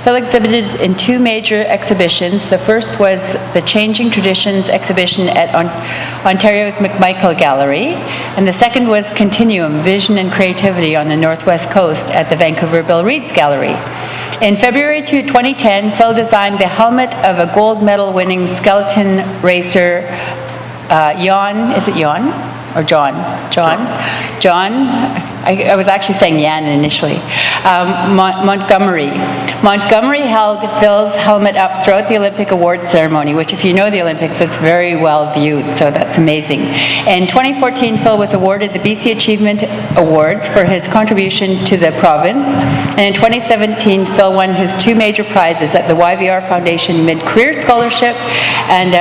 Phil exhibited in two major exhibitions. The first was the Changing Traditions exhibition at Ontario's McMichael Gallery, and the second was Continuum, Vision and Creativity on the Northwest Coast at the Vancouver Bill Reed's Gallery. In February 2010, Phil designed the helmet of a gold medal winning skeleton racer, is it Jan? Or John? I was actually saying Yan initially. Montgomery. Montgomery held Phil's helmet up throughout the Olympic awards ceremony, which if you know the Olympics, it's very well viewed, so that's amazing. In 2014, Phil was awarded the BC Achievement Awards for his contribution to the province, and in 2017, Phil won his two major prizes at the YVR Foundation Mid-Career Scholarship and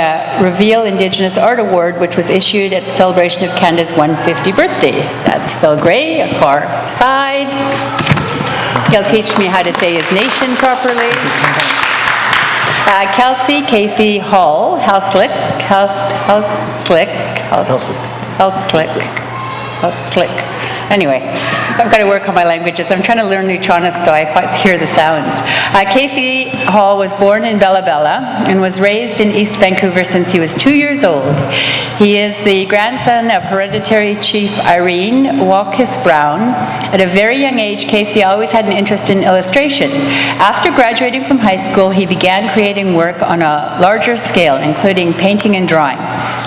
Reveal Indigenous Art Award, which was issued at the celebration of Canada's 150th birthday. That's Phil Gray, far side. He'll teach me how to say his nation properly. Kelsey Casey Hall, Helslick. Anyway, I've got to work on my languages. I'm trying to learn Luchana so I hear the sounds. Casey Hall was born in Bella Bella and was raised in East Vancouver since he was 2 years old. He is the grandson of hereditary chief Irene Walkis Brown. At a very young age, Casey always had an interest in illustration. After graduating from high school, he began creating work on a larger scale, including painting and drawing.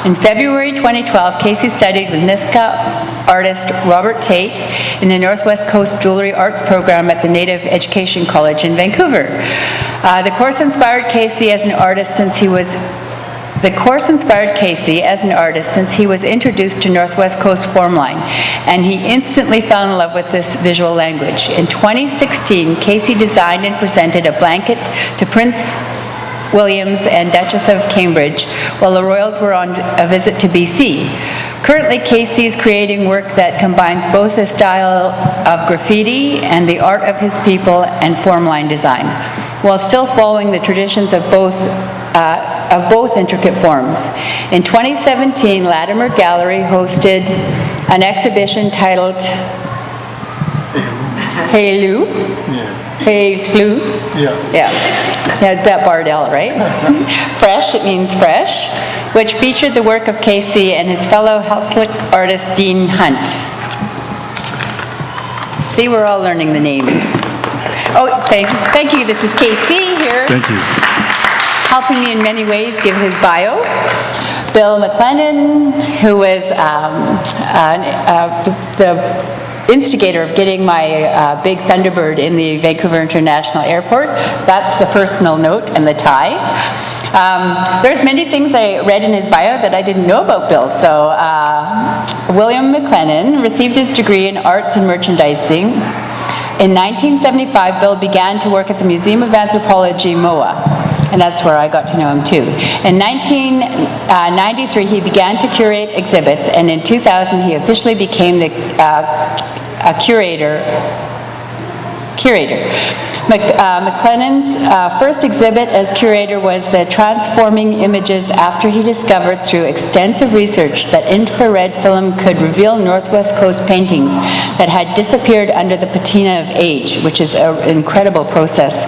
In February 2012, Casey studied with Niska artist Robert Tate in the Northwest Coast Jewelry Arts program at the Native Education College in Vancouver. The course inspired Casey as an artist since he was introduced to Northwest Coast formline, and he instantly fell in love with this visual language. In 2016, Casey designed and presented a blanket to Prince Williams and Duchess of Cambridge while the royals were on a visit to BC. Currently, Casey is creating work that combines both the style of graffiti and the art of his people and formline design, while still following the traditions of both intricate forms. In 2017, Latimer Gallery hosted an exhibition titled Hey Lou? Hey Lou? Yeah, it's that Bardell, right? Fresh, it means fresh, which featured the work of Casey and his fellow Helslick artist Dean Hunt. See, we're all learning the names. Oh, thank you. This is Casey here. Thank you. Helping me in many ways give his bio. Bill McLennan, who was the instigator of getting my big Thunderbird in the Vancouver International Airport. That's the personal note and the tie. There's many things I read in his bio that I didn't know about Bill. So William McLennan received his degree in arts and merchandising. In 1975, Bill began to work at the Museum of Anthropology, MOA, and that's where I got to know him too. In 1993, he began to curate exhibits, and in 2000, he officially became the curator. McLennan's first exhibit as curator was the Transforming Images, after he discovered through extensive research that infrared film could reveal Northwest Coast paintings that had disappeared under the patina of age, which is an incredible process.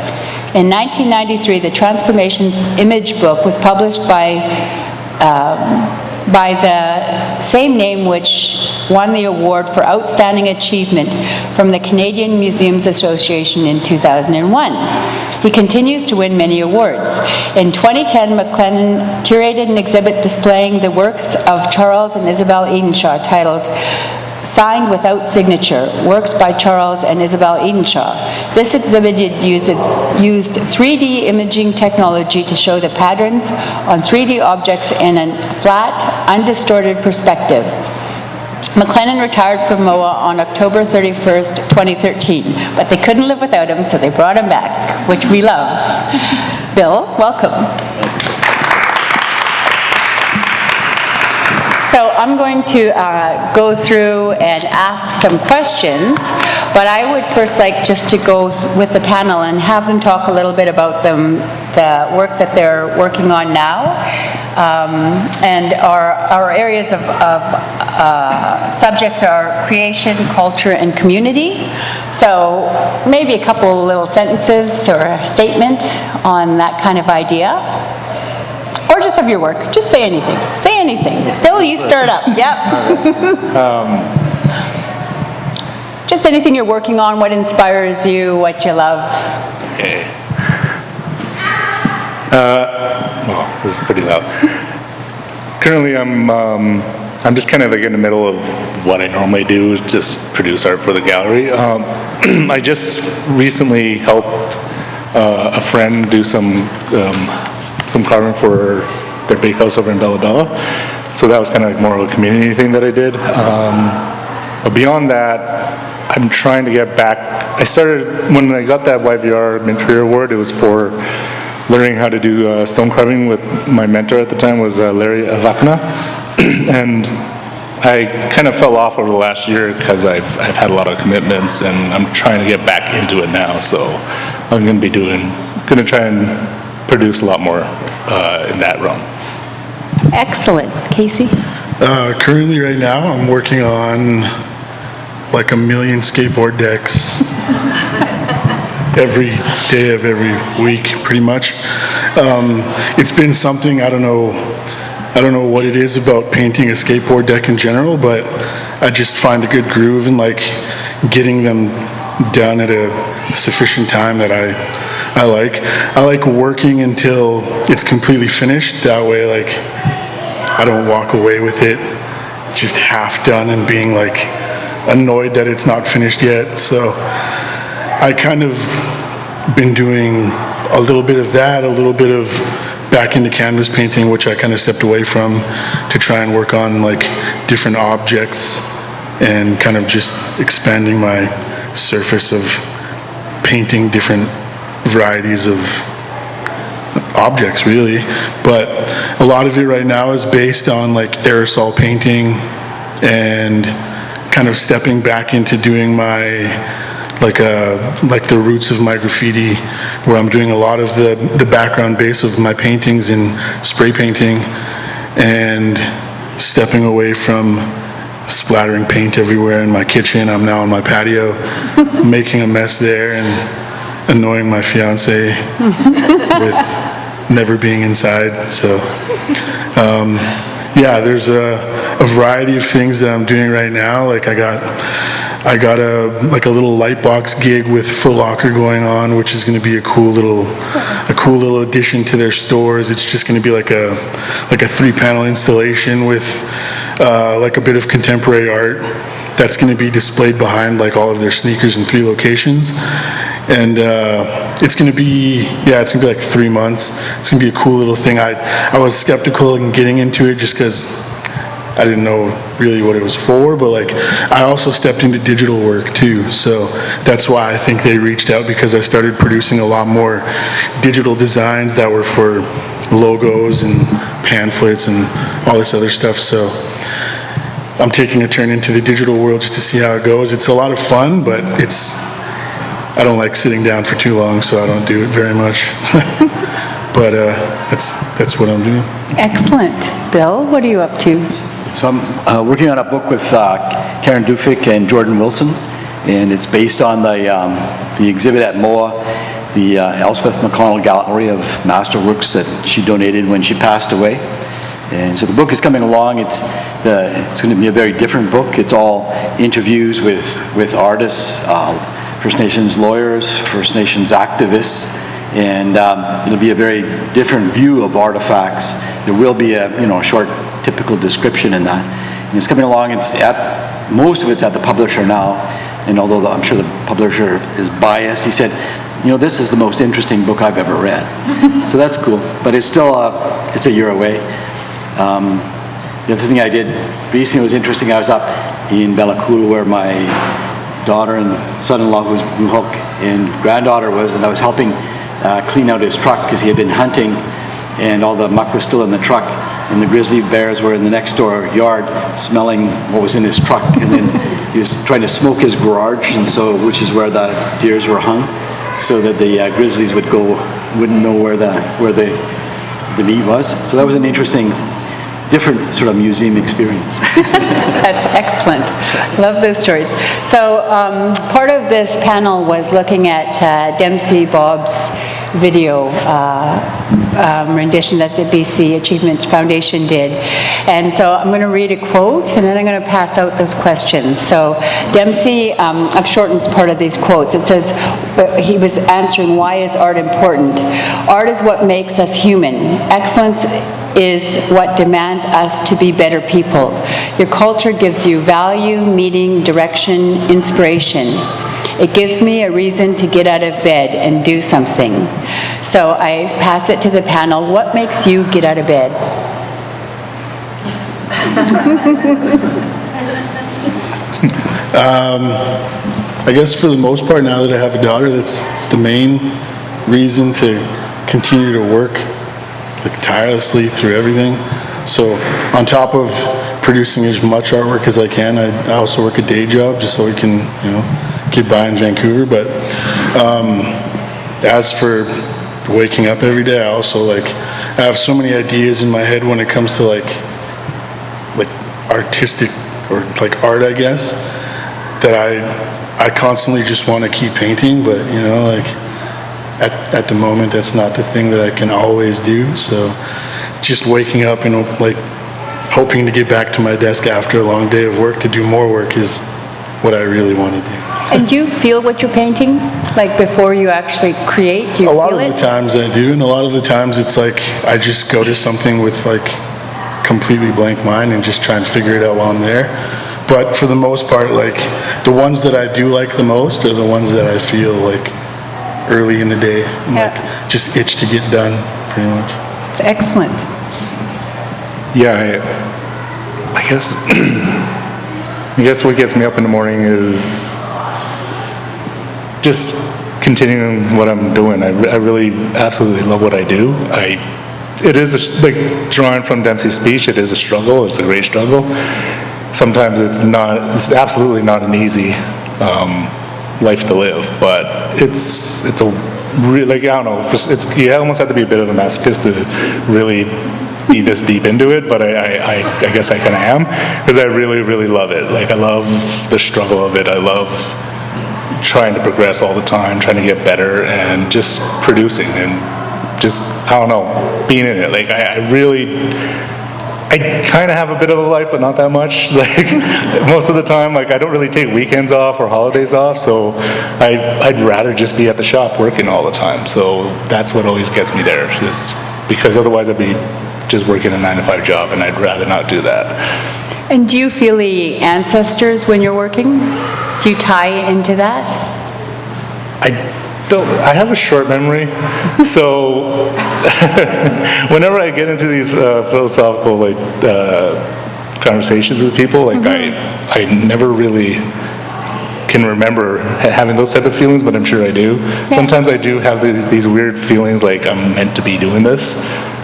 In 1993, the Transformations image book was published by the same name, which won the award for Outstanding Achievement from the Canadian Museums Association in 2001. He continues to win many awards. In 2010, McLennan curated an exhibit displaying the works of Charles and Isabel Edenshaw titled Signed Without Signature, Works by Charles and Isabel Edenshaw. This exhibit used 3D imaging technology to show the patterns on 3D objects in a flat, undistorted perspective. McLennan retired from MOA on October 31st, 2013, but they couldn't live without him, so they brought him back, which we love. Bill, welcome. So I'm going to go through and ask some questions, but I would first like just to go with the panel and have them talk a little bit about the work that they're working on now, and our areas of subjects are creation, culture, and community. So maybe a couple little sentences or a statement on that kind of idea. Or just of your work. Just say anything. Say anything. Bill, you stir it up. Yep. Just anything you're working on, what inspires you, what you love. Okay. Well, this is pretty loud. Currently, I'm just kind of like in the middle of what I normally do, is just produce art for the gallery. I just recently helped a friend do some carving for their bakehouse over in Bella Bella. So that was kind of like more of a community thing that I did. But beyond that, I'm trying to get back. I started, when I got that YVR Mentor Award, it was for learning how to do stone carving with my mentor at the time was Larry Avakana. And I kind of fell off over the last year because I've had a lot of commitments, and I'm trying to get back into it now. So I'm going to try and produce a lot more in that realm. Excellent. Casey? Currently right now I'm working on like 1 million skateboard decks every day of every week, pretty much. It's been something, I don't know what it is about painting a skateboard deck in general, but I just find a good groove in like getting them done at a sufficient time that I like. I like working until it's completely finished. That way, like, I don't walk away with it just half done and being like annoyed that it's not finished yet. So I kind of been doing a little bit of that, a little bit of back into canvas painting, which I kind of stepped away from to try and work on like different objects and kind of just expanding my surface of painting different varieties of objects, really. But a lot of it right now is based on like aerosol painting and kind of stepping back into doing my like the roots of my graffiti, where I'm doing a lot of the background base of my paintings in spray painting and stepping away from splattering paint everywhere in my kitchen. I'm now on my patio making a mess there and annoying my fiance with never being inside. So yeah, there's a variety of things that I'm doing right now. Like I got a little light box gig with Foot Locker going on, which is going to be a cool little addition to their stores. It's just going to be like a 3-panel installation with like a bit of contemporary art that's going to be displayed behind like all of their sneakers in 3 locations. And it's going to be like 3 months. It's going to be a cool little thing. I was skeptical in getting into it just because I didn't know really what it was for, but like I also stepped into digital work too, so that's why I think they reached out, because I started producing a lot more digital designs that were for logos and pamphlets and all this other stuff. So I'm taking a turn into the digital world just to see how it goes. It's a lot of fun, but I don't like sitting down for too long, so I don't do it very much. But that's what I'm doing. Excellent. Bill, what are you up to? So I'm working on a book with Karen Dufik and Jordan Wilson, and it's based on the exhibit at MOA, the Elspeth McConnell Gallery of Masterworks that she donated when she passed away. And so the book is coming along. It's going to be a very different book. It's all interviews with artists, First Nations lawyers, First Nations activists, and it'll be a very different view of artifacts. There will be a short typical description in that. And it's coming along. Most of it's at the publisher now, and although I'm sure the publisher is biased, he said, this is the most interesting book I've ever read. So that's cool, but it's still it's a year away. The other thing I did recently was interesting. I was up in Bellacoola where my daughter and son-in-law, who's Mohawk, and granddaughter was, and I was helping clean out his truck because he had been hunting and all the muck was still in the truck, and the grizzly bears were in the next door yard smelling what was in his truck, and then he was trying to smoke his garage, and so, which is where the deers were hung, so that the grizzlies wouldn't know where the meat was. So that was an interesting different sort of museum experience. That's excellent. Love those stories. So part of this panel was looking at Dempsey Bob's video rendition that the BC Achievement Foundation did. And so I'm going to read a quote, and then I'm going to pass out those questions. So Dempsey, I've shortened part of these quotes. It says, he was answering, why is art important? Art is what makes us human. Excellence is what demands us to be better people. Your culture gives you value, meaning, direction, inspiration. It gives me a reason to get out of bed and do something. So I pass it to the panel. What makes you get out of bed? I guess for the most part, now that I have a daughter, that's the main reason to continue to work like tirelessly through everything. So on top of producing as much artwork as I can, I also work a day job just so I can, get by in Vancouver. But as for waking up every day, I also I have so many ideas in my head when it comes to like artistic or like art, I guess, that I constantly just want to keep painting, but at the moment that's not the thing that I can always do. So just waking up and hoping to get back to my desk after a long day of work to do more work is what I really want to do. And do you feel what you're painting, like before you actually create? Do you A lot feel of it? the times I do, and a lot of the times it's like I just go to something with completely blank mind and just try and figure it out while I'm there. But for the most part, the ones that I do like the most are the ones that I feel early in the day, just itch to get done, pretty much. It's excellent. Yeah, I guess what gets me up in the morning is just continuing what I'm doing. I really absolutely love what I do. It is drawing from Dempsey's speech, it is a struggle. It's a great struggle. Sometimes it's absolutely not an easy life to live, but it's a really, I don't know, you almost have to be a bit of a masochist to really be this deep into it, but I guess I kind of am, because I really, really love it. I love the struggle of it. I love trying to progress all the time, trying to get better, and just producing and just, I don't know, being in it. I kind of have a bit of a life, but not that much. Most of the time, I don't really take weekends off or holidays off, so I'd rather just be at the shop working all the time. So that's what always gets me there, is because otherwise I'd be just working a 9-to-5 job, and I'd rather not do that. And do you feel the ancestors when you're working? Do you tie into that? I have a short memory, so whenever I get into these philosophical conversations with people, I never really can remember having those type of feelings, but I'm sure I do. Yeah. Sometimes I do have these weird feelings like I'm meant to be doing this,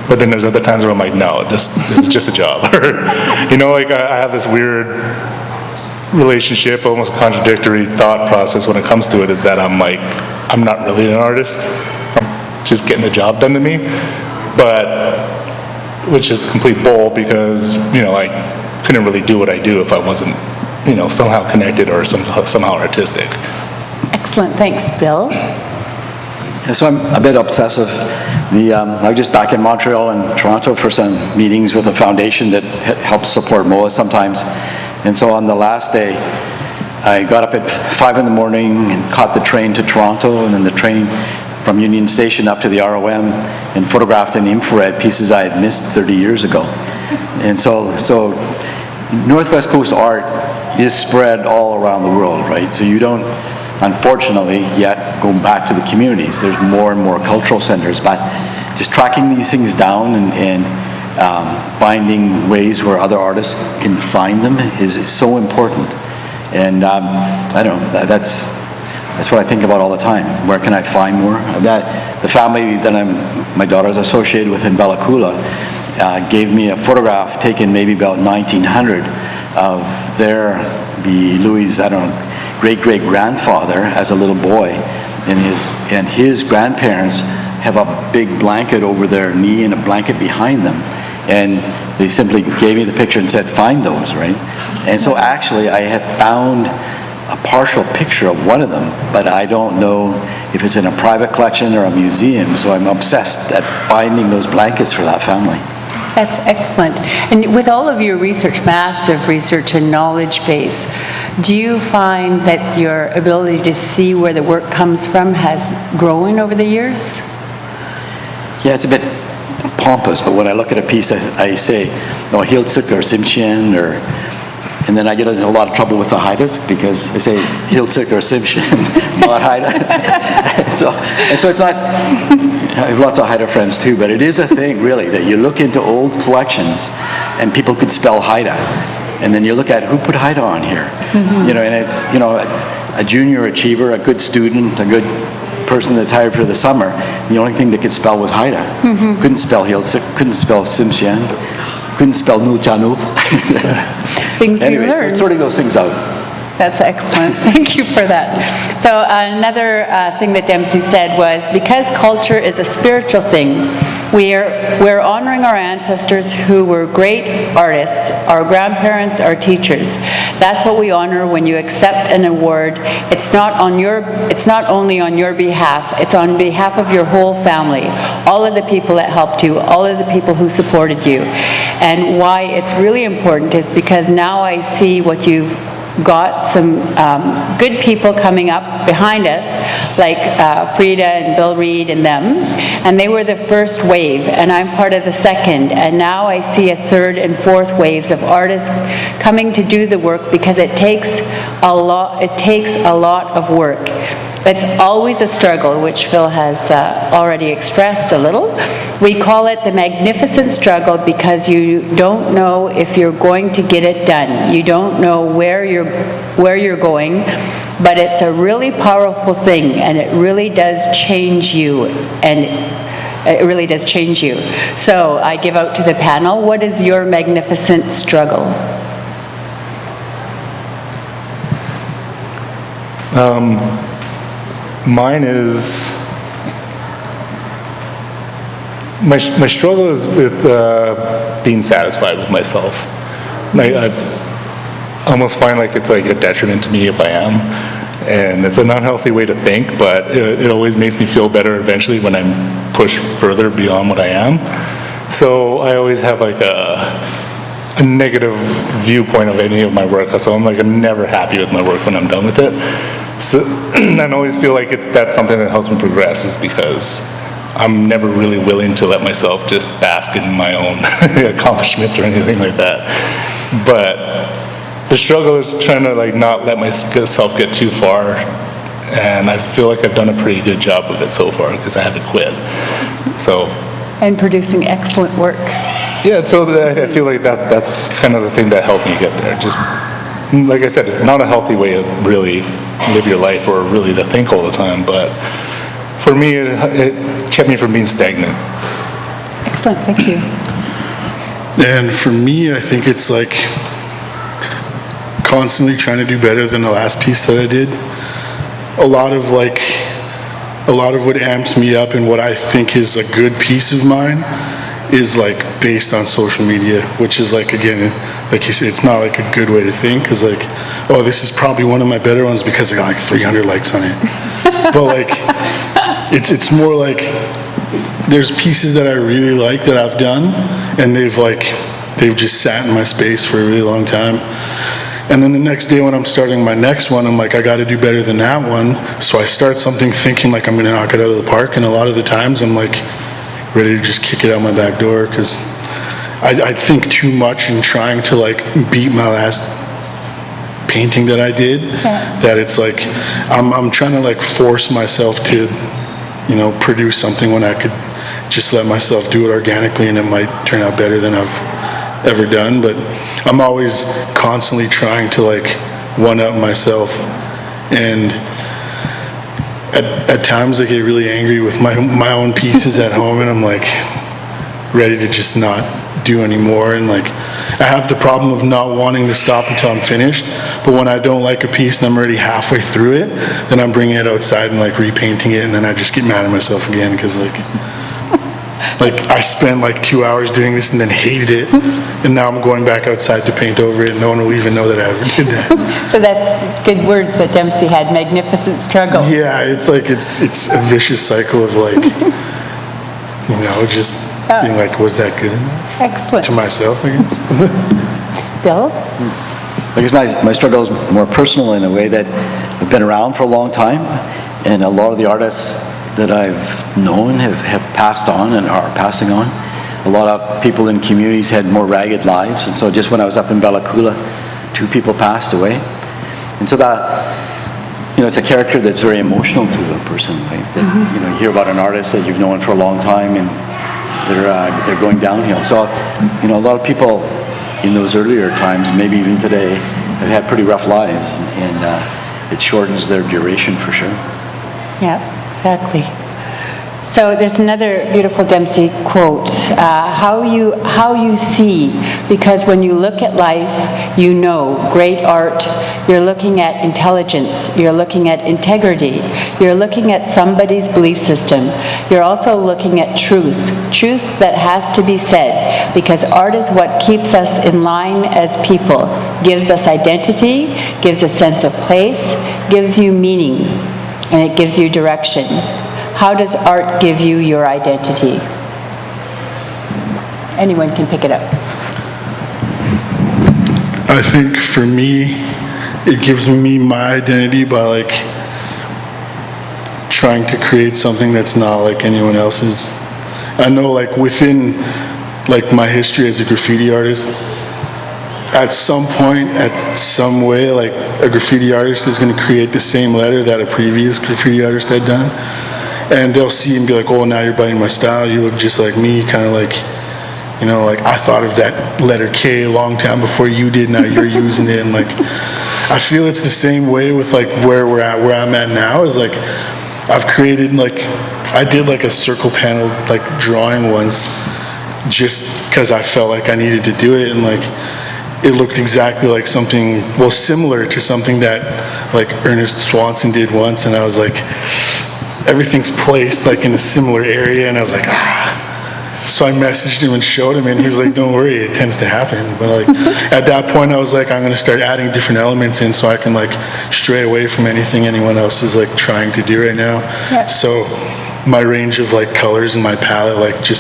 but then there's other times where I'm like, no, this is just a job. Or, I have this weird relationship, almost contradictory thought process when it comes to it, is that I'm not really an artist. I'm just getting the job done to me, which is complete bull, because, I couldn't really do what I do if I wasn't, somehow connected or somehow artistic. Excellent, thanks, Bill. Yeah, so I'm a bit obsessive. I was just back in Montreal and Toronto for some meetings with a foundation that helps support MOA sometimes. And so on the last day, I got up at 5 in the morning and caught the train to Toronto, and then the train from Union Station up to the ROM, and photographed in infrared pieces I had missed 30 years ago. And so Northwest Coast art is spread all around the world, right? So you don't, unfortunately, yet go back to the communities. There's more and more cultural centers, but just tracking these things down and finding ways where other artists can find them is so important. And I don't know, that's what I think about all the time. Where can I find more? The family that my daughter's associated with in Bella Coola gave me a photograph taken maybe about 1900 of the Louis, great-great-grandfather as a little boy, and his grandparents have a big blanket over their knee and a blanket behind them, And they simply gave me the picture and said, find those, right? And so actually, I have found a partial picture of one of them, but I don't know if it's in a private collection or a museum, so I'm obsessed at finding those blankets for that family. That's excellent. And with all of your research, massive research and knowledge base, do you find that your ability to see where the work comes from has grown over the years? Yeah, it's a bit pompous, but when I look at a piece, I say, oh, Hiltzik or Simchian, and then I get in a lot of trouble with the Haidas because they say Hiltzik or Simchian, not Haida. so it's not, I have lots of Haida friends too, but it is a thing really that you look into old collections and people could spell Haida. And then you look at who put Haida on here. You know, and it's a junior achiever, a good student, a good person that's hired for the summer. The only thing they could spell was Haida. Couldn't spell Hiltzik, couldn't spell Simchian, couldn't spell Nulchanuf. Things Anyways, we learn. so sorting those things out. That's excellent. Thank you for that. So another thing that Dempsey said was, because culture is a spiritual thing, we're honoring our ancestors who were great artists, our grandparents, our teachers. That's what we honor when you accept an award. It's not only on your behalf, it's on behalf of your whole family, all of the people that helped you, all of the people who supported you. And why it's really important is because now I see what you've got some good people coming up behind us, like Frida and Bill Reed and them, and they were the first wave, and I'm part of the second, and now I see a third and fourth waves of artists coming to do the work because it takes a lot of work. It's always a struggle, which Phil has already expressed a little. We call it the magnificent struggle because you don't know if you're going to get it done. You don't know where you're going, but it's a really powerful thing, and it really does change you, and it really does change you. So I give out to the panel, what is your magnificent struggle? Mine is, my struggle is with being satisfied with myself. I almost find like it's like a detriment to me if I am, and it's an unhealthy way to think, but it always makes me feel better eventually when I'm pushed further beyond what I am. So I always have like a negative viewpoint of any of my work, so I'm like never happy with my work when I'm done with it. So I always feel like that's something that helps me progress, is because I'm never really willing to let myself just bask in my own accomplishments or anything like that. But the struggle is trying to like not let myself get too far, and I feel like I've done a pretty good job of it so far because I haven't quit. So. And producing excellent work. Yeah, so I feel like that's kind of the thing that helped me get there. Just like I said, it's not a healthy way to really live your life or really to think all the time, but for me, it kept me from being stagnant. Excellent, thank you. And for me, I think it's like constantly trying to do better than the last piece that I did. A lot of what amps me up and what I think is a good piece of mine is like based on social media, which is like, again, like you said, it's not like a good way to think, because like, oh, this is probably one of my better ones because I got like 300 likes on it. But like, it's more like there's pieces that I really like that I've done, and they've just sat in my space for a really long time. And then the next day when I'm starting my next one, I'm like, I got to do better than that one. So I start something thinking like I'm going to knock it out of the park, and a lot of the times I'm like ready to just kick it out my back door, because I think too much in trying to like beat my last painting that I did, that it's like I'm trying to like force myself to, you know, produce something when I could just let myself do it organically, and it might turn out better than I've ever done. But I'm always constantly trying to like one-up myself, and at times I get really angry with my own pieces at home, and I'm like ready to just not do anymore. And like I have the problem of not wanting to stop until I'm finished, but when I don't like a piece and I'm already halfway through it, then I'm bringing it outside and like repainting it, and then I just get mad at myself again, because like Like, I spent like 2 hours doing this and then hated it, and now I'm going back outside to paint over it, and no one will even know that I ever did that. So that's good words that Dempsey had, magnificent struggle. Yeah, it's like, it's a vicious cycle of like, just being like, was that good enough? Excellent. To myself, I guess. Bill? I guess my struggle is more personal in a way that I've been around for a long time, and a lot of the artists that I've known have passed on and are passing on. A lot of people in communities had more ragged lives, and so just when I was up in Bella Coola, 2 people passed away. And so that, it's a character that's very emotional to a person, right? That, you hear about an artist that you've known for a long time, and they're going downhill. So, a lot of people in those earlier times, maybe even today, have had pretty rough lives, and it shortens their duration for sure. Yeah, exactly. So there's another beautiful Dempsey quote, how you see, because when you look at life, great art, you're looking at intelligence, you're looking at integrity, you're looking at somebody's belief system, you're also looking at truth that has to be said, because art is what keeps us in line as people, gives us identity, gives a sense of place, gives you meaning, and it gives you direction. How does art give you your identity? Anyone can pick it up. I think for me, it gives me my identity by like trying to create something that's not like anyone else's. I know like within like my history as a graffiti artist, at some point, at some way, like a graffiti artist is going to create the same letter that a previous graffiti artist had done. And they'll see and be like, oh, now you're biting my style, you look just like me, kind of like, like I thought of that letter K a long time before you did, now you're using it. And like, I feel it's the same way with like where I'm at now, is like, I've created like, I did like a circle panel like drawing once, just because I felt like I needed to do it, and like, it looked exactly like something, well, similar to something that like Ernest Swanson did once, and I was like, everything's placed like in a similar area, and I was like, So I messaged him and showed him, and he was like, don't worry, it tends to happen. But like, at that point I was like, I'm gonna start adding different elements in so I can like stray away from anything anyone else is like trying to do right now. Yeah. So my range of like colors in my palette like just